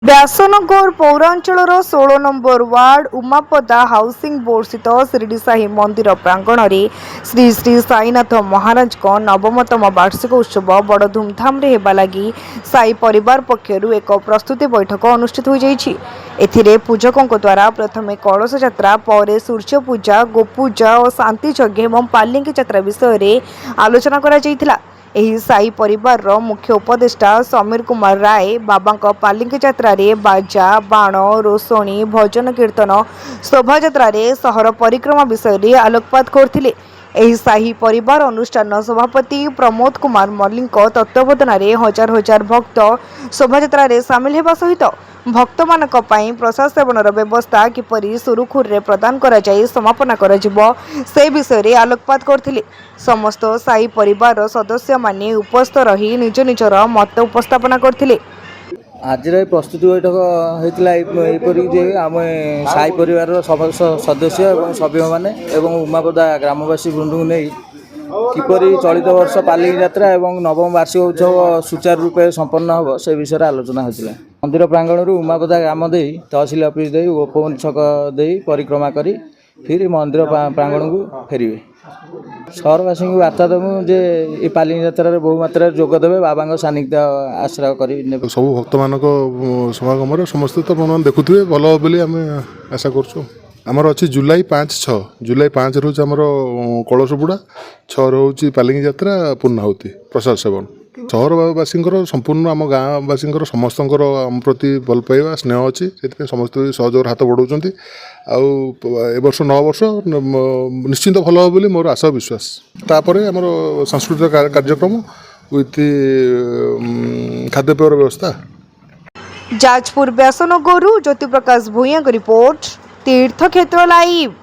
व्यासनगर पौरांचल 16 number ward Umapada housing board स्थित शिरडी साई मंदिर प्रांगण में श्री श्री साईनाथ महाराज को नवमतम वार्षिक उत्सव बड़ धूमधाम रे हेबा लगी साई परिवार पक्षरु एक प्रस्तुति बैठक अनुष्ठित हो जाइछि। एथिरे पूजकों द्वारा प्रथमे कलश यात्रा पर सूर्य पूजा गोपूजा और शांति यज्ञ एवं पालिंगी यात्रा विषय रे आलोचना करा जाइथिला। एही साई परिवार रो मुख्य उपदेष्टा समीर कुमार राय बाबा पालिंगी यात्रा रे बाजा बाण रोषणी भजन कीर्तन शोभा यात्रा रे सहर परिक्रमा विषय रे आलोकपात करथिले। एही साही परिवार अनुष्ठान सभापति प्रमोद कुमार मल्लिक तत्वावधान रे हजार हजार भक्त शोभा यात्रा रे सामिल हेबा सहित भक्त मानक पई प्रसाद सेवनर व्यवस्था किपरि सुरुखुर रे प्रदान करा जाय समापन करा जिवो से विषय रे आलोकपात करथिले। समस्त साई परिवार सदस्य माने उपस्थित रही निज निजर मत उपस्थापना करथिले। आज प्रस्तुति बैठक होती जे आम साई परिवार सदस्य और सभ्य मैंने उमापदा ग्रामवासी वृंद को नहीं किपरि चलित वर्ष पालिंगी यात्रा और नवम वार्षिक उत्सव सुचारू रूपे संपन्न हम से विषय आलोचना होता। मंदिर प्रांगण उमापदा ग्राम दे तहसिल ऑफिस दे उपवन छक दे परिक्रमा करी फिर मंदिर प्रांगण को फेरवे। सहरवासी को वार्ता देवु जे ये पालिंगी यात्रा बहु मात्रा जोगदेवे बाबा सानिध्य आश्रय कर सब भक्त मान समागम समस्त तो मन देखुए भल बोली आम आशा करूँ। आमर अच्छी जुलाई 5-6 जुलाई 5 रोज आमर कलश बुड़ा 6 रोज पालिंगी यात्रा पूर्णाहुति प्रसाद सेवन। सहरवासी संपूर्ण आम गाँववासी समस्त आम प्रति भल पाइबा स्नेह अच्छी से समस्त सहयोग हाथ बढ़ाऊँ। वर्ष 9 वर्ष निश्चिंत भल हो बोली मोर आशा विश्वास। तापर आमर सांस्कृतिक कार्यक्रम विथ खाद्यपेयर व्यवस्था। जाजपुर व्यासनगर ज्योति प्रकाश भूया रिपोर्ट तीर्थक्षेत्र लाइव।